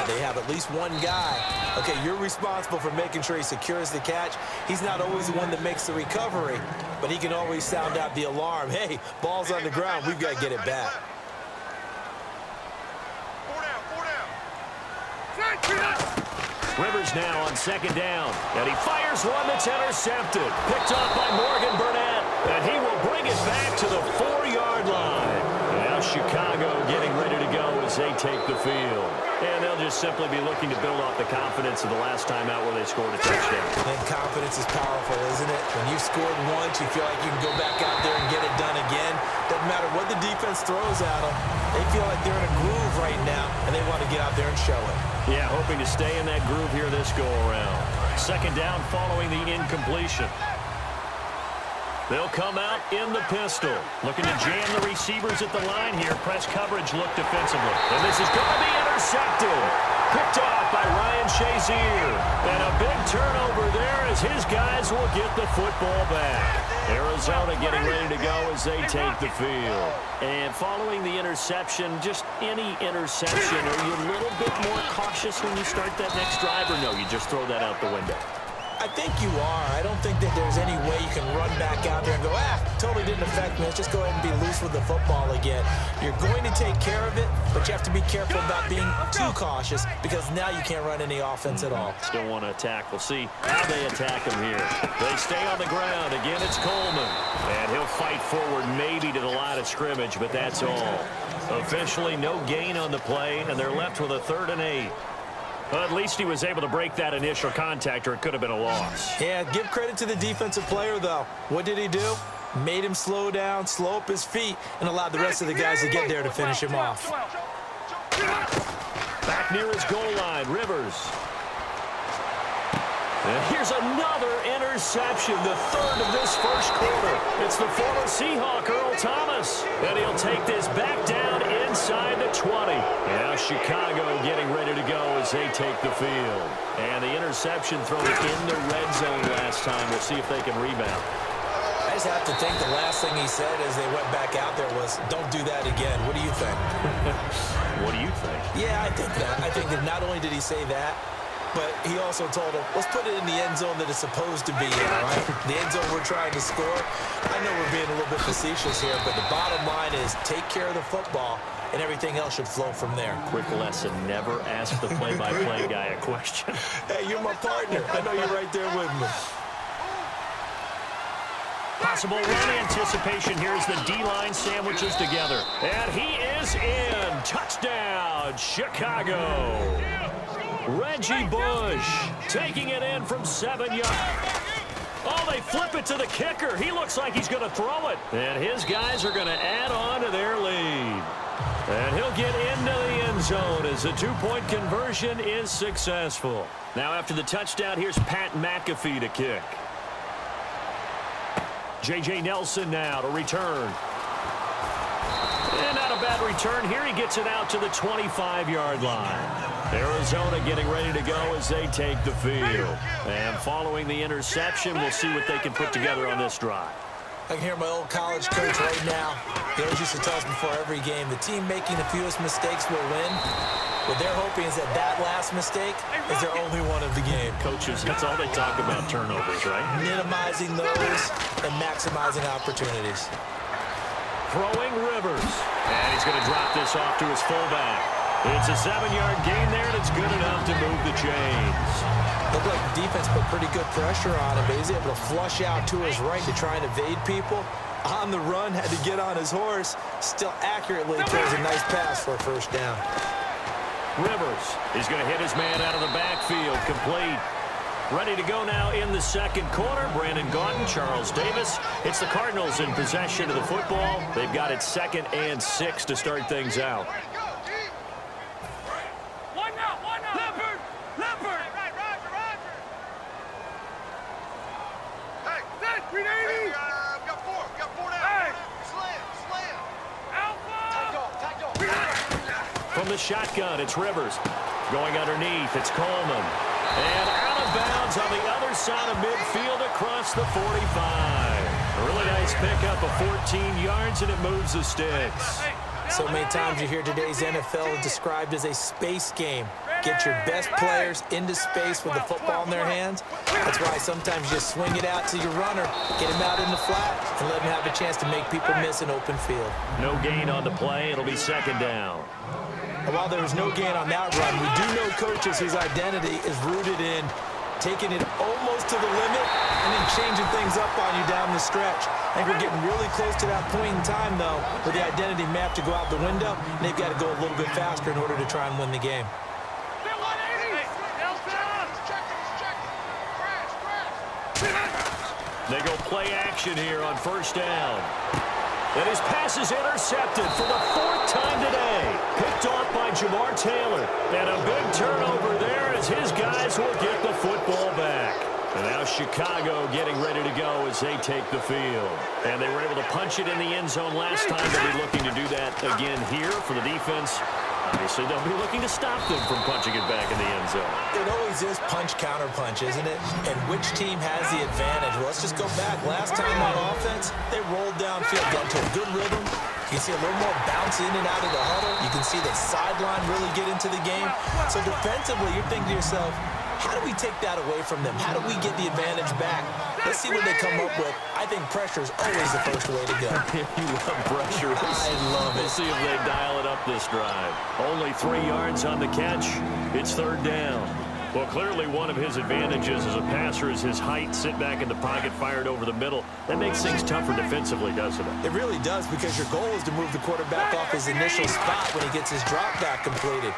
They have at least one guy. Okay, you're responsible for making sure he secures the catch. He's not always the one that makes the recovery, but he can always sound out the alarm. Hey, ball's on the ground. We've got to get it back. Rivers now on second down, and he fires one that's intercepted. Picked off by Morgan Burnett, and he will bring it back to the 4-yard line. Now Chicago getting ready to go as they take the field. And they'll just simply be looking to build off the confidence of the last time out where they scored a touchdown. And confidence is powerful, isn't it? When you've scored once, you feel like you can go back out there and get it done again. Doesn't matter what the defense throws at them. They feel like they're in a groove right now, and they want to get out there and show it. Yeah, hoping to stay in that groove here this go-around. Second down following the incompletion. They'll come out in the pistol. Looking to jam the receivers at the line here. Press coverage look defensively. And this is going to be intercepted. Picked off by Ryan Shazier. And a big turnover there as his guys will get the football back. Arizona getting ready to go as they take the field. And following the interception, just any interception, are you a little bit more cautious when you start that next drive, or no, you just throw that out the window? I think you are. I don't think that there's any way you can run back out there and go, totally didn't affect me. Let's just go ahead and be loose with the football again. You're going to take care of it, but you have to be careful about being too cautious because now you can't run any offense at all. Still want to attack. We'll see how they attack him here. They stay on the ground. Again, it's Coleman. And he'll fight forward maybe to the line of scrimmage, but that's all. Officially no gain on the play, and they're left with a 3rd and 8. Well, at least he was able to break that initial contact, or it could have been a loss. Yeah, give credit to the defensive player, though. What did he do? Made him slow down, slow up his feet, and allowed the rest of the guys to get there to finish him off. Back near his goal line, Rivers. And here's another interception, the 3rd of this first quarter. It's the former Seahawk, Earl Thomas. And he'll take this back down inside the 20. Now Chicago getting ready to go as they take the field. And the interception thrown in the red zone last time. We'll see if they can rebound. I just have to think the last thing he said as they went back out there was, don't do that again. What do you think? What do you think? Yeah, I think that. I think that not only did he say that, but he also told him, let's put it in the end zone that it's supposed to be in, all right? The end zone we're trying to score. I know we're being a little bit facetious here, but the bottom line is take care of the football, and everything else should flow from there. Quick lesson, never ask the play-by-play guy a question. Hey, you're my partner. I know you're right there with me. Possible run anticipation here as the D-line sandwiches together. And he is in. Touchdown, Chicago. Reggie Bush taking it in from 7 yards. Oh, they flip it to the kicker. He looks like he's going to throw it. And his guys are going to add on to their lead. And he'll get into the end zone as the 2-point conversion is successful. Now after the touchdown, here's Pat McAfee to kick. J.J. Nelson now to return. And not a bad return here. He gets it out to the 25-yard line. Arizona getting ready to go as they take the field. And following the interception, we'll see what they can put together on this drive. I can hear my old college coach right now. He always used to tell us before every game, the team making the fewest mistakes will win. What they're hoping is that that last mistake is their only one of the game. Coaches, that's all they talk about, turnovers, right? Minimizing those and maximizing opportunities. Throwing Rivers. And he's going to drop this off to his fullback. It's a 7-yard gain there, and it's good enough to move the chains. Looked like the defense put pretty good pressure on him, but he's able to flush out to his right to try and evade people. On the run, had to get on his horse. Still accurately throws a nice pass for a first down. Rivers is going to hit his man out of the backfield, complete. Ready to go now in the second quarter. Brandon Gaudin, Charles Davis. It's the Cardinals in possession of the football. They've got it 2nd and 6 to start things out. From the shotgun, it's Rivers. Going underneath, it's Coleman. And out of bounds on the other side of midfield across the 45. A really nice pickup of 14 yards, and it moves the sticks. So many times you hear today's NFL described as a space game. Get your best players into space with the football in their hands. That's why sometimes you just swing it out to your runner, get him out in the flat, and let him have a chance to make people miss an open field. No gain on the play. It'll be second down. And while there was no gain on that run, we do know coaches whose identity is rooted in taking it almost to the limit and then changing things up on you down the stretch. I think we're getting really close to that point in time, though, where the identity map to go out the window, and they've got to go a little bit faster in order to try and win the game. They go play action here on first down. And his pass is intercepted for the fourth time today. Picked off by Jamar Taylor. And a big turnover there as his guys will get the football back. And now Chicago getting ready to go as they take the field. And they were able to punch it in the end zone last time. They'll be looking to do that again here for the defense. Obviously, they'll be looking to stop them from punching it back in the end zone. It always is punch-counter-punch, isn't it? And which team has the advantage? Well, let's just go back. Last time on offense, they rolled downfield, got into a good rhythm. You can see a little more bounce in and out of the huddle. You can see the sideline really get into the game. So defensively, you're thinking to yourself, how do we take that away from them? How do we get the advantage back? Let's see what they come up with. I think pressure is always the first way to go. You love pressure. I love it. We'll see if they dial it up this drive. Only 3 yards on the catch. It's third down. Well, clearly one of his advantages as a passer is his height. Sit back in the pocket, fired over the middle. That makes things tougher defensively, doesn't it? It really does, because your goal is to move the quarterback off his initial spot when he gets his drop back completed.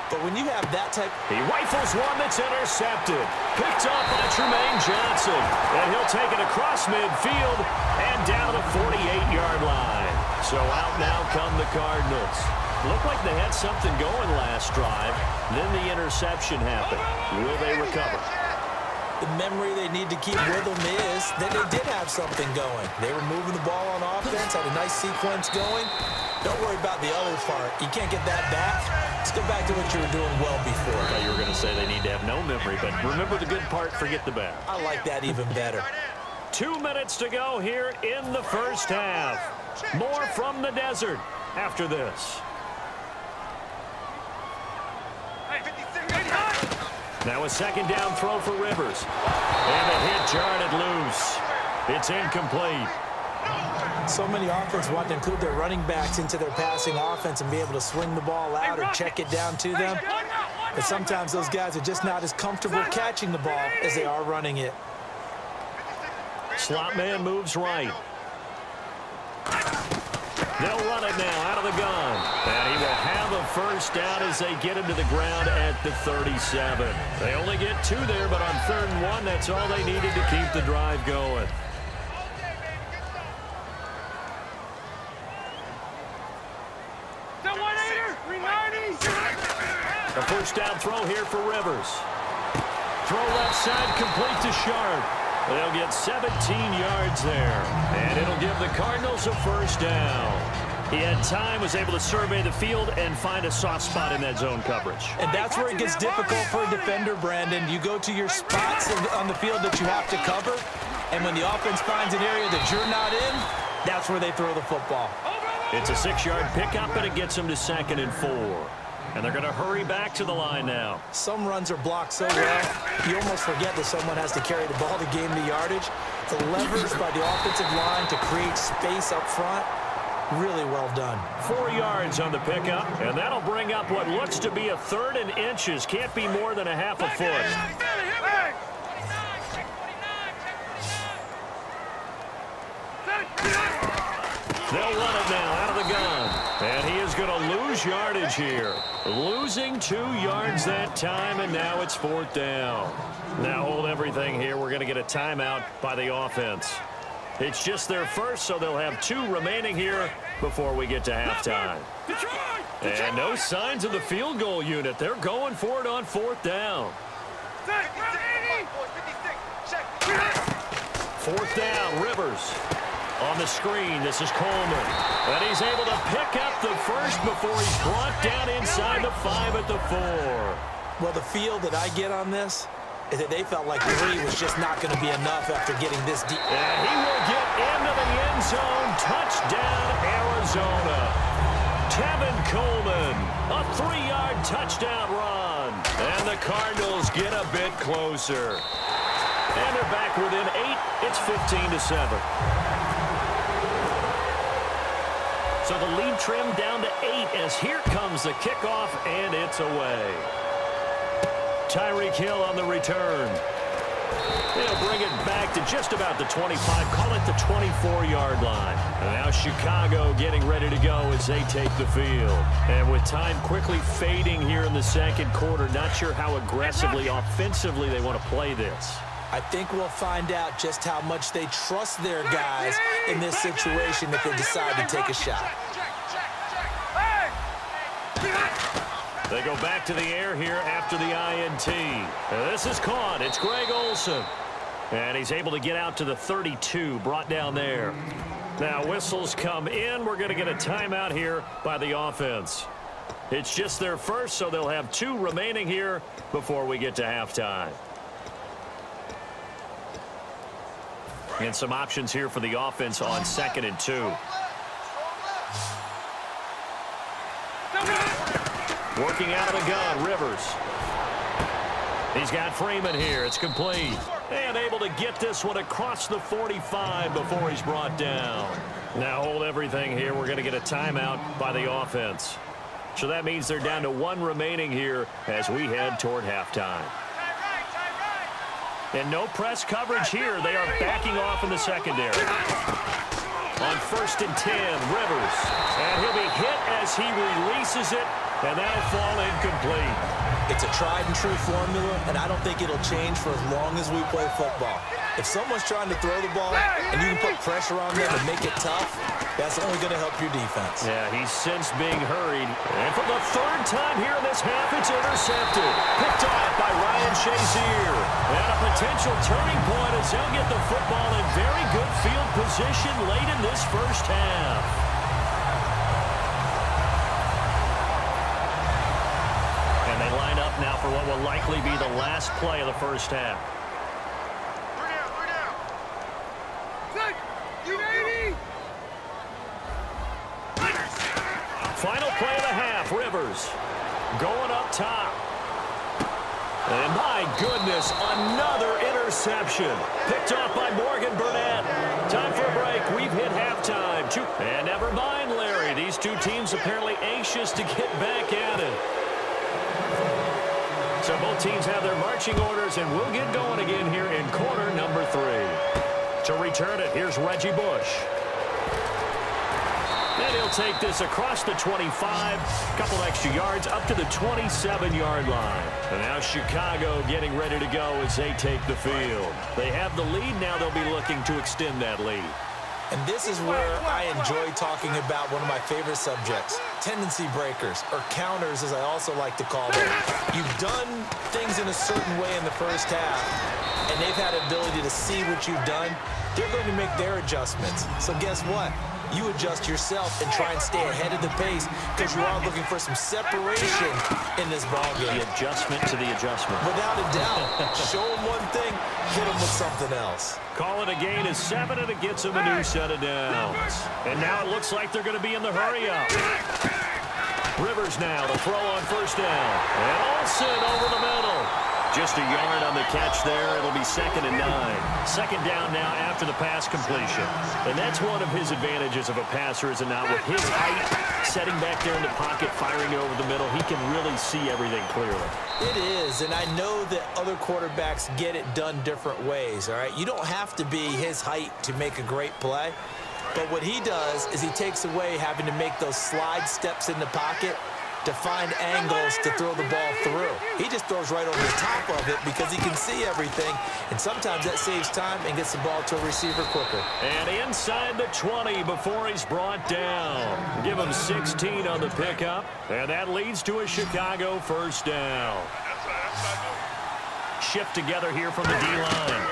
But when you have that type... He rifles one that's intercepted. Picked off by Tremaine Johnson. And he'll take it across midfield and down the 48-yard line. So out now come the Cardinals. Looked like they had something going last drive. Then the interception happened. Will they recover? The memory they need to keep with them is that they did have something going. They were moving the ball on offense, had a nice sequence going. Don't worry about the other part. You can't get that back. Let's go back to what you were doing well before. I thought you were going to say they need to have no memory, but remember the good part, forget the bad. I like that even better. 2 minutes to go here in the first half. More from the desert after this. Now a second down throw for Rivers. And a hit jarred loose. It's incomplete. So many offenses want to include their running backs into their passing offense and be able to swing the ball out or check it down to them. But sometimes those guys are just not as comfortable catching the ball as they are running it. Slot man moves right. They'll run it now out of the gun. And he will have a first down as they get him to the ground at the 37. They only get 2 there, but on 3rd and 1, that's all they needed to keep the drive going. A first down throw here for Rivers. Throw left side complete to Sharp. They'll get 17 yards there. And it'll give the Cardinals a first down. He had time, was able to survey the field and find a soft spot in that zone coverage. And that's where it gets difficult for a defender, Brandon. You go to your spots on the field that you have to cover, and when the offense finds an area that you're not in, that's where they throw the football. It's a 6-yard pickup, and it gets them to 2nd and 4. And they're going to hurry back to the line now. Some runs are blocked so well, you almost forget that someone has to carry the ball to gain the yardage. The leverage by the offensive line to create space up front, really well done. 4 yards on the pickup, and that'll bring up what looks to be a 3rd and inches. Can't be more than a half a foot. They'll run it now out of the gun. And he is going to lose yardage here. Losing 2 yards that time, and now it's 4th down. Now hold everything here. We're going to get a timeout by the offense. It's just their first, so they'll have 2 remaining here before we get to halftime. And no signs of the field goal unit. They're going for it on 4th down. 4th down, Rivers. On the screen, this is Coleman. And he's able to pick up the first before he's brought down inside the 5 at the 4. Well, the feel that I get on this is that they felt like 3 was just not going to be enough after getting this deep. And he will get into the end zone. Touchdown, Arizona. Tevin Coleman, a 3-yard touchdown run. Cardinals get a bit closer. And they're back within 8. It's 15-7. So the lead trimmed down to 8 as here comes the kickoff, and it's away. Tyreek Hill on the return. They'll bring it back to just about the 25, call it the 24-yard line. And now Chicago getting ready to go as they take the field. And with time quickly fading here in the second quarter, not sure how aggressively, offensively they want to play this. I think we'll find out just how much they trust their guys in this situation if they decide to take a shot. They go back to the air here after the INT. This is caught. It's Greg Olsen. And he's able to get out to the 32, brought down there. Now whistles come in. We're going to get a timeout here by the offense. It's just their first, so they'll have 2 remaining here before we get to halftime. And some options here for the offense on 2nd and 2. Working out of the gun, Rivers. He's got Freeman here. It's complete. And able to get this one across the 45 before he's brought down. Now hold everything here. We're going to get a timeout by the offense. So that means they're down to 1 remaining here as we head toward halftime. And no press coverage here. They are backing off in the secondary. On 1st and 10, Rivers. And he'll be hit as he releases it. And that'll fall incomplete. It's a tried-and-true formula, and I don't think it'll change for as long as we play football. If someone's trying to throw the ball and you can put pressure on them and make it tough, that's only going to help your defense. Yeah, he's since being hurried. And for the 3rd time here in this half, it's intercepted. Picked off by Ryan Shazier. And a potential turning point as he'll get the football in very good field position late in this first half. They line up now for what will likely be the last play of the first half. Final play of the half, Rivers going up top. And my goodness, another interception. Picked off by Morgan Burnett. Time for a break. We've hit halftime. And never mind, Larry. These 2 teams apparently anxious to get back at it. So both teams have their marching orders, and we'll get going again here in quarter number 3. To return it, here's Reggie Bush. And he'll take this across the 25, couple extra yards, up to the 27-yard line. And now Chicago getting ready to go as they take the field. They have the lead. Now they'll be looking to extend that lead. And this is where I enjoy talking about one of my favorite subjects, tendency breakers, or counters as I also like to call them. You've done things in a certain way in the first half, and they've had the ability to see what you've done. They're going to make their adjustments. So guess what? You adjust yourself and try and stay ahead of the pace because you are looking for some separation in this ballgame. The adjustment to the adjustment. Without a doubt. Show them one thing, hit them with something else. Call it a gain of 7, and it gets them a new set of downs. And now it looks like they're going to be in the hurry-up. Rivers now to throw on 1st down. And Olsen over the middle. Just a yard on the catch there. It'll be 2nd and 9. 2nd down now after the pass completion. And that's one of his advantages of a passer, is it not? With his height, setting back there in the pocket, firing over the middle, he can really see everything clearly. It is, and I know that other quarterbacks get it done different ways, all right? You don't have to be his height to make a great play. But what he does is he takes away having to make those slide steps in the pocket to find angles to throw the ball through. He just throws right over the top of it because he can see everything, and sometimes that saves time and gets the ball to a receiver quicker. And inside the 20 before he's brought down. Give him 16 on the pickup, and that leads to a Chicago 1st down. Shift together here from the D-line.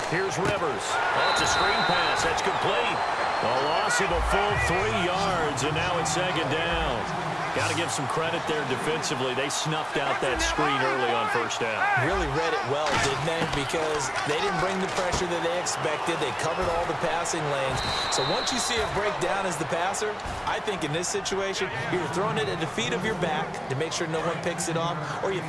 Here's Rivers. That's a screen pass. That's complete. A loss of a full 3 yards, and now it's 2nd down. Got to give some credit there defensively. They snuffed out that screen early on 1st down. Really read it well, didn't they? Because they didn't bring the pressure that they expected. They covered all the passing lanes. So once you see it break down as the passer, I think in this situation, you're throwing it at the feet of your back to make sure no one picks it off, or you